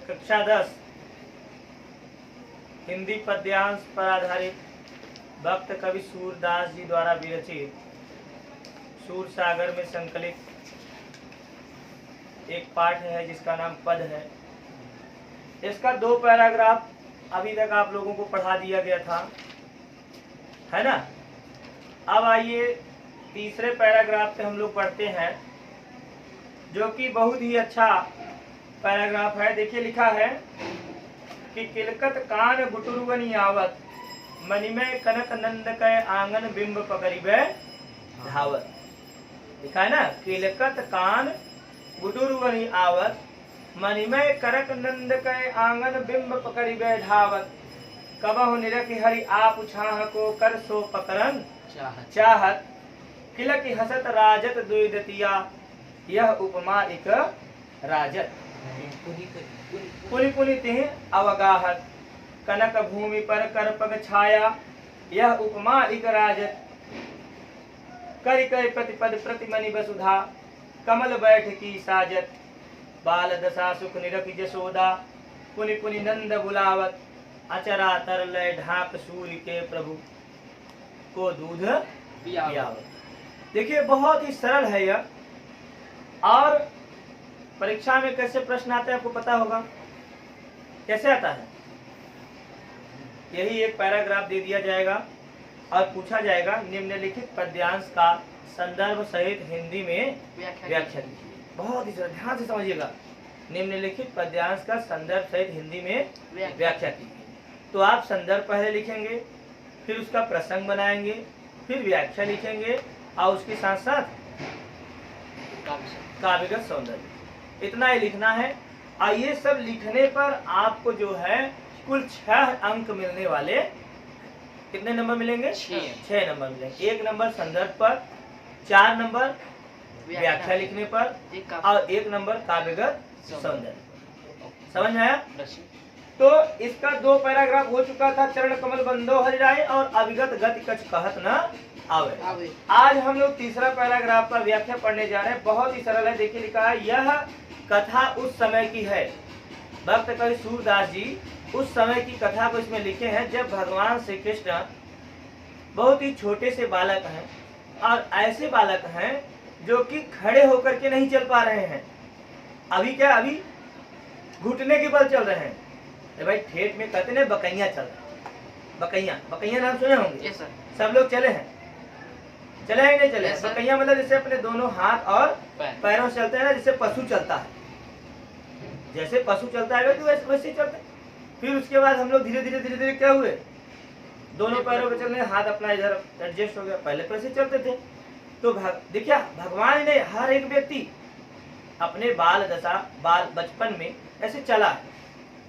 कक्षा 10 हिंदी पद्यांश पर आधारित भक्त कवि सूरदास जी द्वारा विरचित सूर सागर में संकलित एक पाठ है जिसका नाम पद है। इसका 2 पैराग्राफ अभी तक आप लोगों को पढ़ा दिया गया था, है ना। अब आइए तीसरे पैराग्राफ पे हम लोग पढ़ते हैं, जो कि बहुत ही अच्छा पैराग्राफ है। देखिए लिखा है कि किलकत कान गुटुरवनी आवत, मणिमय कनक नंद कै आंगन बिंब पकड़िबे धावत। लिखा है ना, किलकत कान गुटुरवनी आवत, मणिमय करक नंद कै आंगन बिंब पकड़िबे धावत। कबहु निरखि हरि आप छाह को कर सो पकड़न चाहत। किलक हसत राजत दुईदतिया, यह उपमा एक राजत। पुनि पुनि तिह अवगाहत, कनक भूमि पर कर पग छाया, यह उपमा एक राजत। करि करि प्रतिपद प्रतिमनि वसुधा, कमल बैठ की साजत। बाल दशा सुख निरखि जसोदा, पुनि पुनि नंद बुलावत। अचरा तर लय ढाक सूर्य के प्रभु, को दूध पियावत। देखिए बहुत ही सरल है यह, और परीक्षा में कैसे प्रश्न आते हैं आपको पता होगा। कैसे आता है, यही एक पैराग्राफ दे दिया जाएगा और पूछा जाएगा निम्नलिखित पद्यांश का संदर्भ सहित हिंदी में व्याख्या कीजिए। बहुत ही ध्यान से समझिएगा, निम्नलिखित पद्यांश का संदर्भ सहित हिंदी में व्याख्या कीजिए। तो आप संदर्भ पहले लिखेंगे, फिर उसका प्रसंग बनाएंगे, फिर व्याख्या लिखेंगे और उसके साथ साथ काव्यगत सौंदर्य, इतना ही लिखना है। और ये सब लिखने पर आपको जो है कुल 6 अंक मिलने वाले। कितने नंबर मिलेंगे? 6 नंबर मिलेंगे। 1 नंबर संदर्भ पर, 4 नंबर व्याख्या लिखने पर और 1 नंबर काव्यगत सौंदर्य। समझ में आया? तो इसका 2 पैराग्राफ हो चुका था, चरण कमल बंदो हरिराय और अविगत गति कछ कहत न आवे। आज हम लोग तीसरा पैराग्राफ पर व्याख्या पढ़ने जा रहे हैं। बहुत ही सरल है। देखिए लिखा है, यह कथा उस समय की है। भक्त कवि सूरदास जी उस समय की कथा को इसमें लिखे हैं जब भगवान श्री कृष्ण बहुत ही छोटे से बालक हैं, और ऐसे बालक हैं जो कि खड़े होकर के नहीं चल पा रहे हैं। अभी क्या, अभी घुटने के बल चल रहे हैं। भाई ठेठ में कहते हैं बकैया चल रहे हैं। बकैया नाम सुने होंगे? सब लोग चले हैं, चले हैं नहीं चले? बकैया मतलब जैसे अपने दोनों हाथ और पैरों से चलते हैं ना, जैसे पशु चलता है। जैसे पशु चलता है तो वैसे चलते हैं। फिर उसके बाद हम लोग धीरे धीरे क्या हुए, दोनों पैरों पे चलने, हाथ अपना इधर एडजस्ट हो गया। पहले तो ऐसे चलते थे। तो देखिए भगवान ने हर एक व्यक्ति अपने बाल बचपन में ऐसे चला है।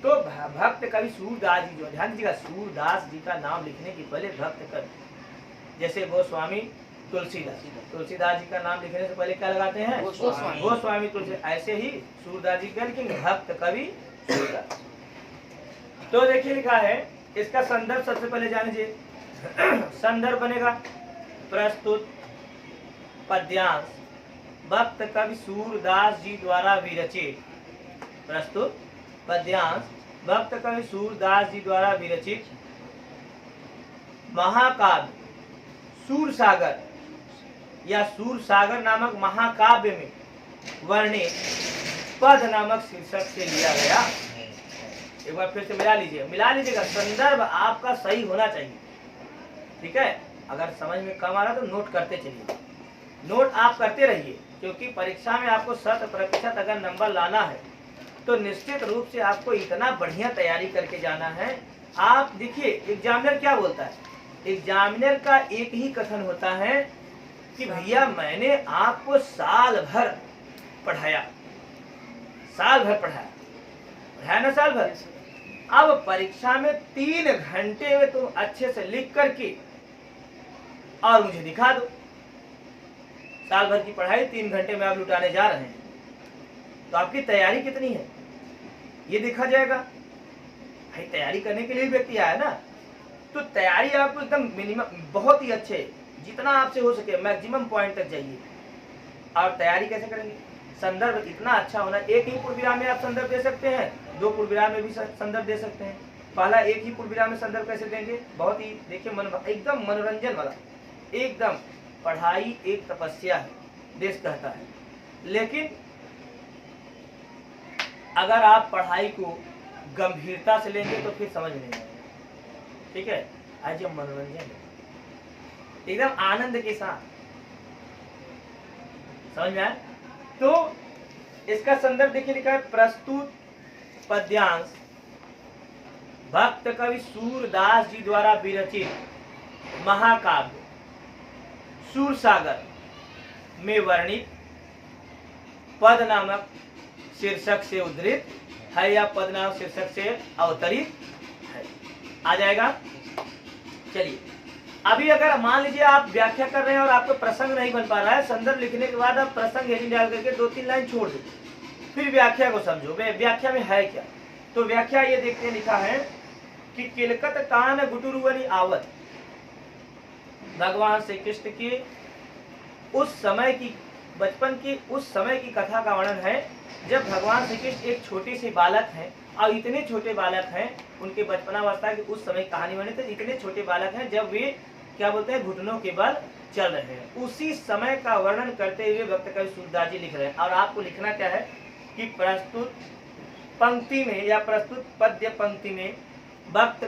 तो भक्त कवि सूरदास जी, जो ध्यान दीजिएगा, सूरदास जी का नाम लिखने के पहले भक्त कवि, जैसे गोस्वामी तुलसीदास जी का नाम लिखने से पहले क्या लगाते हैं? गोस्वामी तुलसी। ऐसे ही सूरदास जी का लिखेंगे भक्त कवि सूरदास। तो देखिए लिखा है, इसका संदर्भ सबसे पहले जान लीजिए। संदर्भ बनेगा प्रस्तुत पद्यांश भक्त कवि सूरदास जी द्वारा विरचित। प्रस्तुत पद्यांश भक्त कवि सूरदास जी द्वारा विरचित महाकाव्य सूर सागर या सूर सागर नामक महाकाव्य में वर्णित पद नामक शीर्षक से लिया गया। एक बार फिर से मिला लीजिएगा। संदर्भ आपका सही होना चाहिए, ठीक है। अगर समझ में कम आ रहा तो नोट करते चलिए, नोट आप करते रहिए, क्योंकि परीक्षा में आपको 100% अगर नंबर लाना है तो निश्चित रूप से आपको इतना बढ़िया तैयारी करके जाना है। आप देखिए एग्जामिनर क्या बोलता है, एग्जामिनर का एक ही कथन होता है कि भैया मैंने आपको साल भर पढ़ाया ना, साल भर। अब परीक्षा में 3 घंटे में तुम अच्छे से लिख करके और मुझे दिखा दो। साल भर की पढ़ाई 3 घंटे में आप लुटाने जा रहे हैं, तो आपकी तैयारी कितनी है ये देखा जाएगा। भाई तैयारी करने के लिए व्यक्ति आया ना, तो तैयारी आपको एकदम मिनिमम, बहुत ही अच्छे, जितना आपसे हो सके मैक्सिमम पॉइंट तक जाइए। और तैयारी कैसे करेंगे? संदर्भ इतना अच्छा होना, एक ही पूर्णविराम में आप संदर्भ दे सकते हैं, दो पूर्णविराम में भी संदर्भ दे सकते हैं। पहला एक ही पूर्णविराम में संदर्भ कैसे देंगे, बहुत ही देखिए एकदम मनोरंजन वाला, एकदम पढ़ाई एक तपस्या है देश कहता है, लेकिन अगर आप पढ़ाई को गंभीरता से लेंगे तो फिर समझ नहीं आएगा। ठीक है, आज ये मनोरंजन है एकदम आनंद के साथ, समझ में आया। तो इसका संदर्भ देखिए लिखा है, प्रस्तुत पद्यांश भक्त कवि सूरदास जी द्वारा विरचित महाकाव्य सूरसागर में वर्णित पद नामक शीर्षक से उद्धृत है या पद नामक शीर्षक से अवतरित है। आ जाएगा। चलिए, अभी अगर मान लीजिए आप व्याख्या कर रहे हैं और आपको प्रसंग नहीं बन पा रहा है, संदर्भ लिखने के बाद आप प्रसंग हेडिंग डाल करके 2-3 लाइन छोड़ दो, फिर व्याख्या को समझो व्याख्या में है क्या। तो व्याख्या ये देखते लिखा है कि किलकत कान गुटुरुवनि आवत, भगवान श्री कृष्ण की उस समय की बचपन की उस समय की कथा का वर्णन है जब भगवान श्री कृष्ण एक छोटे से बालक हैं, और इतने छोटे बालक हैं, उनके बचपनावस्था की उस समय कहानी बनी, तो इतने छोटे बालक हैं जब वे क्या बोलते हैं घुटनों के बल चल रहे हैं। उसी समय का वर्णन करते हुए भक्त कवि सूरदास जी लिख रहे हैं। और आपको लिखना क्या है कि प्रस्तुत पंक्ति में या प्रस्तुत पद्य पंक्ति में भक्त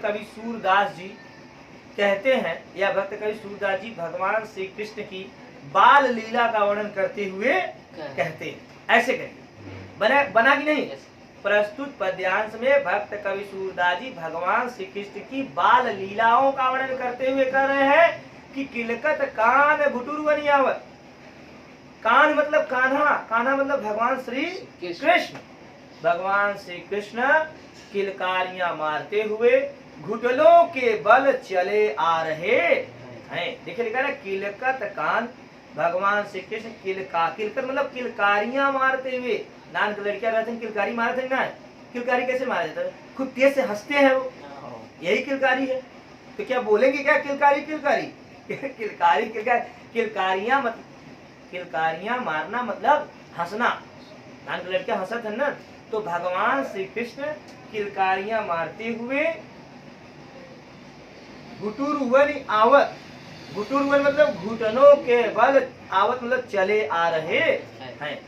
कवि सूरदास जी कहते हैं या भक्त कवि सूरदास जी भगवान श्री कृष्ण की बाल लीला का वर्णन करते हुए कहते हैं। ऐसे करिए, बना कि नहीं। प्रस्तुत पद्यांश में भक्त कवि सूरदास जी भगवान श्री कृष्ण की बाल लीलाओं का वर्णन करते हुए कह रहे हैं कि किलकत कान गुटुरुवनि आवत। कान मतलब कान्हा, कान्हा मतलब भगवान श्री कृष्ण। भगवान श्री कृष्ण किलकारियां मारते हुए घुटनों के बल चले आ रहे हैं। देखिए लिखा है किलकत कान, भगवान श्री कृष्ण किलकत मतलब किलकारियां मारते हुए। नान के लड़कियां रहते हैं किलकारी मारते हैं ना, किलकारी कैसे मारा जाता है, खूब तेज से हंसते हैं वो, यही किलकारी है। तो क्या बोलेंगे क्या किलकारी किलकारी किलकारी किलकारियां मतलब किलकारियां मारना मतलब हंसना। नान के लड़कियां हंसत है ना, तो भगवान श्री कृष्ण किलकारियां मारते हुए गुटुरुवनि आवत, गुटुरुवन मतलब घुटनों के बल, आवत मतलब चले आ रहे हैं।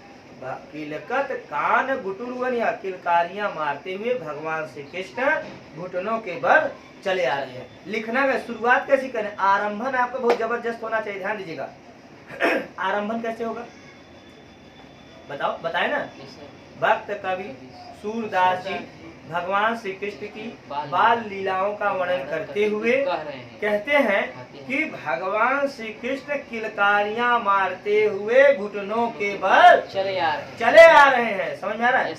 किलकत कान गुटुरुवन या किलकारियां मारते हुए भगवान श्री कृष्ण घुटनों के बल चले आ रहे हैं। लिखना का शुरुआत कैसी करें, आरंभन आपका बहुत जबरदस्त होना चाहिए, ध्यान दीजिएगा। आरंभन कैसे होगा बताओ, बताए ना। भक्त कवि सूरदास जी भगवान श्री कृष्ण की बाल लीलाओं का वर्णन करते हुए कहते हैं कि भगवान श्री कृष्ण किलकारियां मारते हुए घुटनों के बल चले आ रहे हैं। समझ में आ रहा है।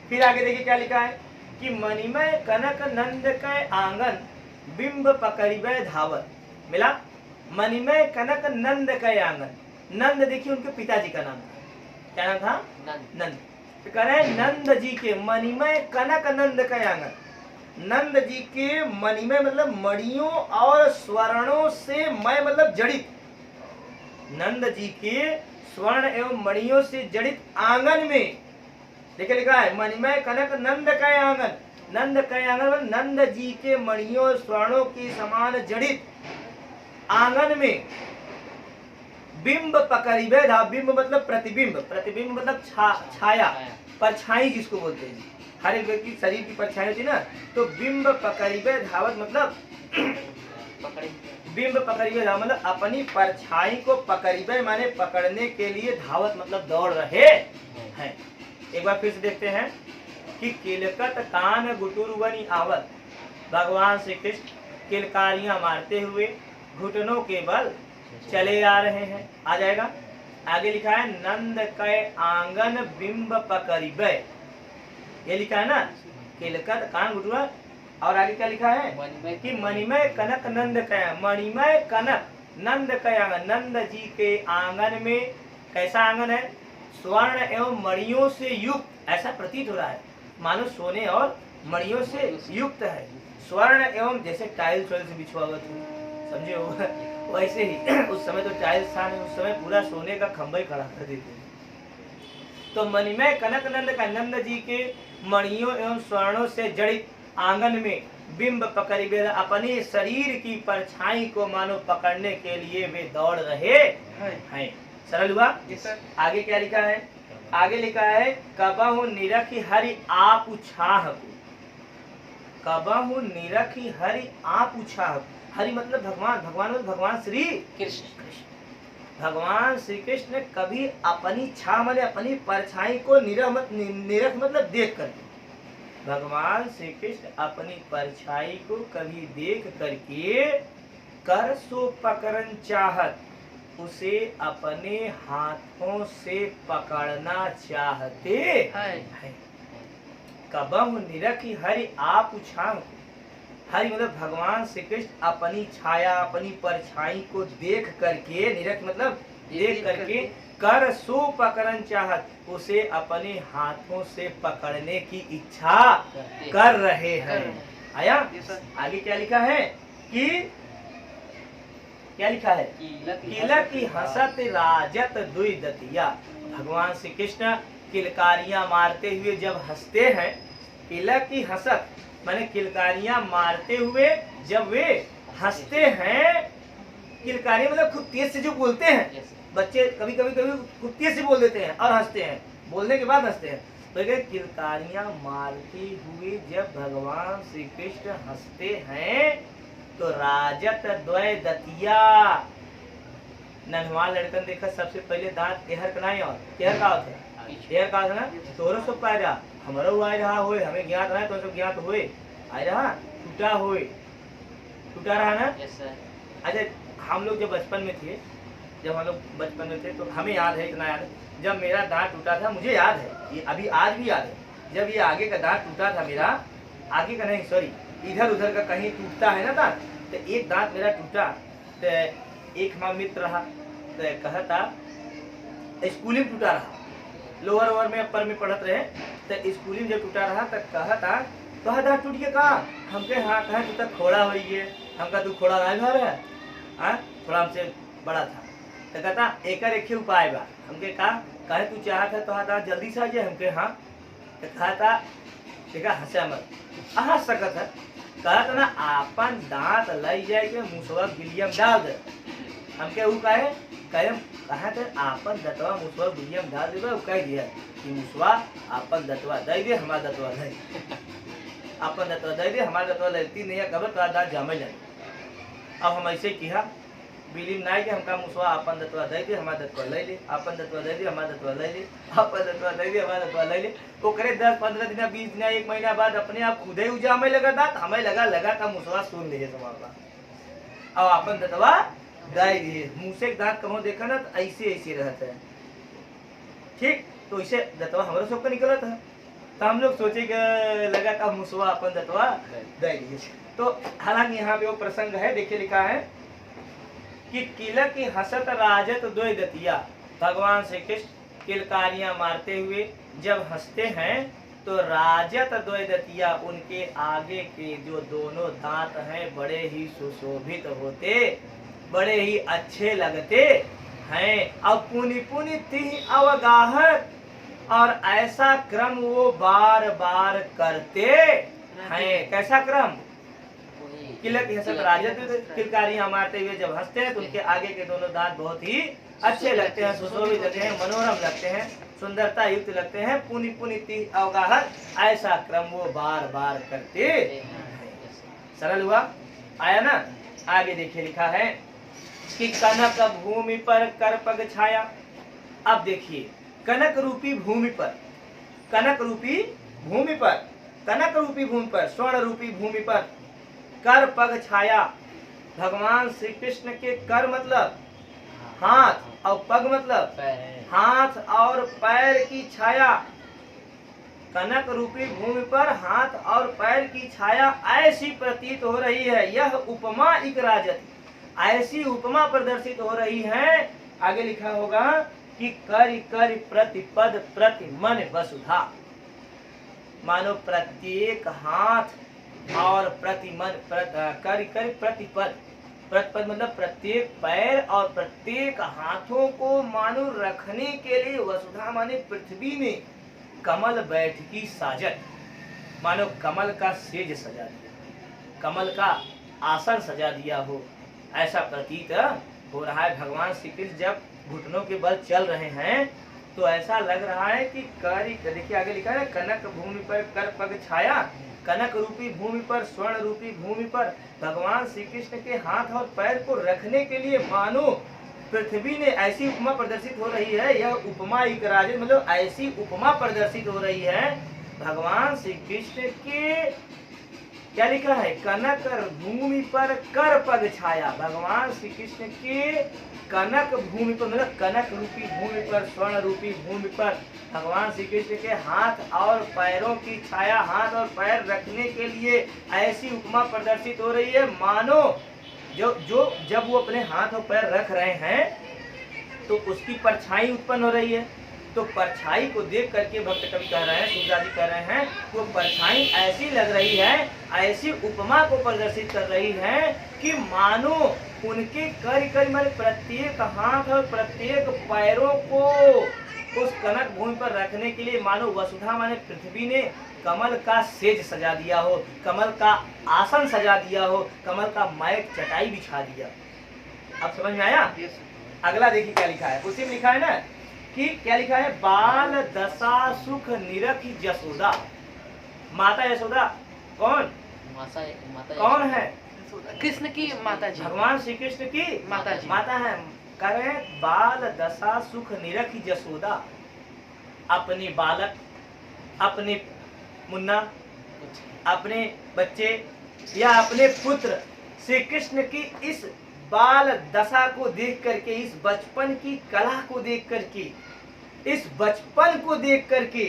फिर आगे देखिए क्या लिखा है कि मणिमय कनक नंद के आंगन बिंब पकड़िबे धावत। मिला, मणिमय कनक नंद के आंगन। नंद देखिए उनके पिताजी का नाम था, क्या नाम था, नंद। कह रहे नंद जी के मणिमय कनक नंद का आंगन, नंद जी के मणिमय मतलब मणियों और स्वर्णों से मय मतलब जड़ित, नंद जी के स्वर्ण एवं मणियों से जड़ित आंगन में। देखिए लिखा है मणिमय कनक नंद का आंगन, नंद का आंगन मतलब नंद जी के मणियों स्वर्णों के समान जड़ित आंगन में बिंब पकड़िबे धा। बिंब मतलब प्रतिबिंब, प्रतिबिंब मतलब छाया, परछाई जिसको बोलते हैं। हर एक व्यक्ति शरीर की परछाई होती है ना, तो बिंब पकड़िबे धावत मतलब बिंब पकड़िबे धावत मतलब अपनी परछाई को पकड़िबे माने पकड़ने के लिए, धावत मतलब दौड़ रहे हैं। एक बार फिर से देखते हैं कि किलकत कान गुटुरुवनि आवत, भगवान श्री कृष्ण किलकारियां मारते हुए घुटनों के बल चले आ रहे हैं। आ जाएगा। आगे लिखा है नंद के आंगन बिंब पकड़िबे, ये लिखा है ना किलकत कान गुटुरुवन। और आगे क्या लिखा है कि मणिमय कनक नंद का, मणिमय कनक नंद का आंगन, नंद जी के आंगन में कैसा आंगन है, स्वर्ण एवं मणियों से युक्त। ऐसा प्रतीत हो रहा है मानो सोने और मणियों से युक्त है। स्वर्ण एवं जैसे टाइल्स से बिछुआ हुआ, समझे होगा वैसे ही। उस समय तो टाइल्स था नहीं, उस समय पूरा सोने का खंभा ही खड़ा कर देते, तो मणिमय कनक नंद का नंद जी के मणियों एवं स्वर्णों से जड़ित आंगन में बिंब पकड़ी वे अपने शरीर की परछाई को मानो पकड़ने के लिए वे दौड़ रहे हैं। सरल हुआ। आगे क्या लिखा है? आगे लिखा है कबहु निरखी हरि आप छाह, कबहु निरखी हरि आप छाह। हरि मतलब भगवान, भगवान मतलब भगवान श्री कृष्ण। भगवान श्री कृष्ण कभी अपनी छाह माने अपनी परछाई को निरख मतलब देख कर, भगवान श्री कृष्ण अपनी परछाई को कभी देख करके कर सो पकड़न चाहत, उसे अपने हाथों से पकड़ना चाहते हैं। कबहु निरखी हरि आप छाह, हरि मतलब भगवान श्री कृष्ण अपनी छाया अपनी परछाई को देख करके, निरख मतलब देख करके, कर सो पकड़न चाहत, उसे अपने हाथों से पकड़ने की इच्छा कर रहे हैं। आया? आगे क्या लिखा है कि क्या लिखा है? किला की हसत राजत दुई दतिया। भगवान श्री कृष्ण किलकारियां मारते हुए जब हंसते हैं, किला की हसत माने किलकारियां मारते हुए जब वे हंसते हैं, किलकारी मतलब खूब तेज से जो बोलते हैं, बच्चे कभी खूब तेज से बोल देते हैं और हंसते हैं, बोलने के बाद हंसते हैं। तो किलकारियां मारते हुए जब भगवान श्री कृष्ण हंसते हैं तो राजत द्वय दतिया, नन्हवा लड़कन देखा सबसे पहले दांत एहर कनाई और एहर का होता है, एहर का होता है ना, तोरो सब पाए रहा, हमारो आ रहा होए, हमें ज्ञात रहा तो सब ज्ञात होए, आ रहा टूटा होए, टूटा रहा ना। अच्छा हम लोग जब बचपन में थे, जब हम लोग बचपन में थे तो हमें याद है, इतना याद है, जब मेरा दांत टूटा था, मुझे याद है, ये अभी आज भी याद है, जब ये आगे का दांत टूटा था मेरा, आगे का नहीं सॉरी इधर उधर का कहीं टूटता है ना दांत, तो एक दांत मेरा टूटा, तो एक हमारा मित्र रहा तो कहता स्कूल में टूटा रहा, लोअर ओवर में अपर में पढ़त रहे, तो स्कूल में जब टूटा रहा तो कहता तो दांत टूट के कहा, हमके हाँ कहा तू तक खोड़ा हो गए, हमका तू खोड़ा नहीं भर है, हाँ थोड़ा हमसे बड़ा था, तो कहता एक उपाय बा, हमके कहा कहे तू चाहत है तो हाँ जल्दी से आ जाए, हमके हाँ, तो कहता ठीक है हंसा मत, हंस सकत है, कहता ना आपन दांत लाई जाए के मुसवा गिलियम डाल दे, हमके वो कहे कहा थे आपन दतवा मुसवा गिलियम डाल दे, वो कह दिया कि मुसवा आपन दतवा दे दे, हमारा दतवा दे, आपन दतवा दे दे, हमारा दतवा लगती नहीं है, कब तो दांत जामे जाए। अब हम ऐसे किया बिलीम ना कि हमका मुसवा आपन दतवा दे दे, हमारा दतवा ले ले, आपन दतवा दे दे, हमारा दतवा ले ले, आपन दतवा दे दे, हमारा दतवा ले ले, वो करे 10-15 दिन 20 दिन 1 महीना बाद अपने आप खुद ही उजा हमें लगा दांत, हमें लगा का मुसवा सुन ले तुम्हारा, अब आपन दतवा दे दिए, मुँह से दांत कहो देखा ना तो ऐसे रहता है, ठीक, तो इसे दतवा हमारा सबका निकला था, तो हम लोग सोचे कि लगा का मुसवा अपन दतवा दे दिए। तो हालांकि यहाँ पे वो प्रसंग है, देखिए लिखा है कि किला की हसत राजत द्वय दतिया, भगवान श्री कृष्ण किलकारियां मारते हुए जब हंसते हैं तो राजत द्वय दतिया, उनके आगे के जो दोनों दांत हैं बड़े ही सुशोभित होते, बड़े ही अच्छे लगते हैं, अब पुनि पुनि तिहि अवगाहत, और ऐसा क्रम वो बार बार करते हैं। कैसा क्रम? किलक हसत राजत किलकारियां मारते हुए जब हंसते हैं तो उनके आगे के दोनों दांत बहुत ही अच्छे लगते हैं, सुशोभित लगते हैं, मनोरम लगते हैं, सुंदरता युक्त लगते हैं, पुनि पुनि तिहि अवगाहत, ऐसा क्रम वो बार बार करते हैं। सरल हुआ, आया ना। आगे देखिए लिखा है कि कनक भूमि पर कर पग छाया। अब देखिए कनक रूपी भूमि पर, कनक रूपी भूमि पर, कनक रूपी भूमि पर, स्वर्ण रूपी भूमि पर कर पग छाया, भगवान श्री कृष्ण के कर मतलब हाथ और पग मतलब हाथ और पैर की छाया, कनक रूपी भूमि पर हाथ और पैर की छाया ऐसी प्रतीत हो रही है, यह उपमा इक राजति, ऐसी उपमा प्रदर्शित हो रही है। आगे लिखा होगा कि करि करि प्रतिपद प्रति मन वसुधा, मानो प्रत्येक हाथ और प्रति मन करि करि प्रतिपद प्रतपद मतलब प्रत्येक पैर और प्रत्येक हाथों को मानो रखने के लिए वसुधा माने पृथ्वी ने कमल बैठकी साजत, मानो कमल का सेज सजा दिया, कमल का आसन सजा दिया हो, ऐसा प्रतीत हो रहा है। भगवान श्री कृष्ण जब घुटनों के बल चल रहे हैं तो ऐसा लग रहा है कि देखिए आगे लिखा है, कनक भूमि पर कर पग छाया, कनक रूपी भूमि पर स्वर्ण रूपी भूमि पर भगवान श्री कृष्ण के हाथ और पैर को रखने के लिए मानो पृथ्वी ने ऐसी उपमा प्रदर्शित हो रही है। यह उपमा एक राजे मतलब ऐसी उपमा प्रदर्शित हो रही है भगवान श्री कृष्ण के, क्या लिखा है, कनक भूमि पर कर पग छाया, भगवान श्री कृष्ण के कनक भूमि पर मतलब कनक रूपी भूमि पर स्वर्ण रूपी भूमि पर भगवान श्री कृष्ण के हाथ और पैरों की छाया, हाथ और पैर रखने के लिए ऐसी उपमा प्रदर्शित हो रही है मानो जब वो अपने हाथ और पैर रख रहे हैं तो उसकी परछाई उत्पन्न हो रही है। तो परछाई को देख करके भक्त कवि कह रहे हैं, सूरदास जी कह रहे हैं, वो परछाई ऐसी लग रही है, ऐसी उपमा को प्रदर्शित कर रही है कि मानो उनके कर माने प्रत्येक हाथ और प्रत्येक पैरों को उस कनक भूमि पर रखने के लिए मानो वसुधा माने पृथ्वी ने कमल का सेज सजा दिया हो, कमल का आसन सजा दिया हो, कमल का मैट चटाई बिछा दिया। अब समझ में आया? अगला देखिए क्या लिखा है, उसी में लिखा है ना कि क्या लिखा है, बाल दशा सुख निरख जसोदा। माता यशोदा कौन? कौन है? कृष्ण की माता जी, भगवान श्री कृष्ण की माता जी, माता है। करे बाल दशा सुख निरख जसोदा, अपने बालक, अपने मुन्ना, अपने बच्चे या अपने पुत्र श्री कृष्ण की इस बाल दशा को देख करके, इस बचपन की कला को देख करके, इस बचपन को देख करके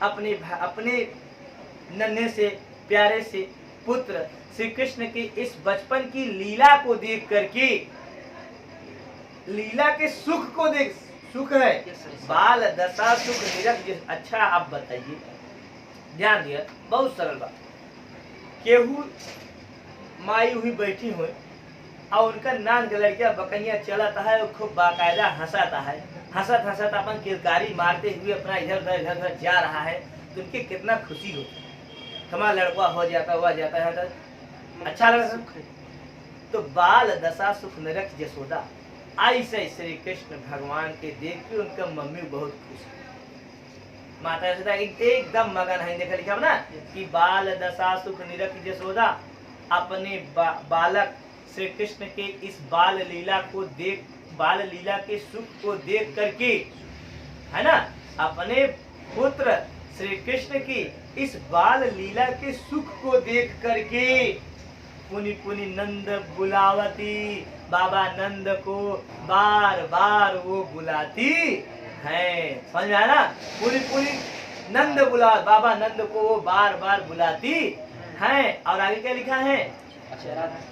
अपने नन्हे से प्यारे से पुत्र श्री कृष्ण की इस बचपन की लीला को देख करके, लीला के सुख को देख, सुख है बाल दशा सुख निरख। अच्छा आप बताइए, ध्यान दिया, बहुत सरल बात। केहू माई हुई बैठी हुई और उनका नान के लड़किया बकैया चलाता है, खूब बाकायदा हंसाता है, हंसत हंसत अपन किलकारी मारते हुए अपना इधर उधर जा रहा है, तो उनकी कितना खुशी होती है। हमारा लड़का हो जाता हुआ जाता है तो अच्छा लगता। तो बाल दशा सुख निरख जसोदा, ऐसे श्री कृष्ण भगवान के देख के उनका मम्मी बहुत खुश है, माता यशोदा एकदम मगन है। देखा लिखा ना कि बाल दशा सुख निरख जसोदा, अपने बालक श्री कृष्ण के इस बाल लीला को देख, बाल लीला के सुख को देख करके, है ना, अपने पुत्र श्री कृष्ण की इस बाल लीला के सुख को देख करके पुनि पुनि नंद बुलावती, बाबा नंद को बार बार वो बुलाती है। समझ में आया ना? पुनि पुनि नंद बुला, बाबा नंद को वो बार बार बुलाती है। और आगे क्या लिखा है,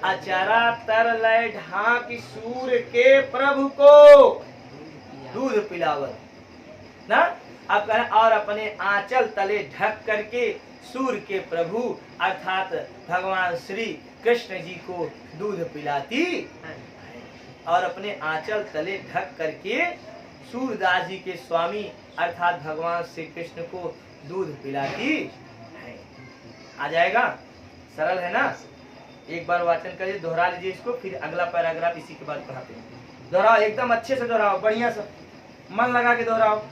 अचरा तर लय ढाक सूर के प्रभु को दूध पिलावत ना। अब कह और अपने आंचल तले ढक करके सूर के प्रभु अर्थात भगवान श्री कृष्ण जी को दूध पिलाती और अपने आंचल तले ढक करके सूरदास जी के स्वामी अर्थात भगवान श्री कृष्ण को दूध पिलाती है। आ जाएगा? सरल है ना? एक बार वाचन करिए, दोहरा लीजिए इसको, फिर अगला पैराग्राफ इसी के बाद पढ़ाते हैं। दोहराओ, एकदम अच्छे से दोहराओ, बढ़िया से मन लगा के दोहराओ।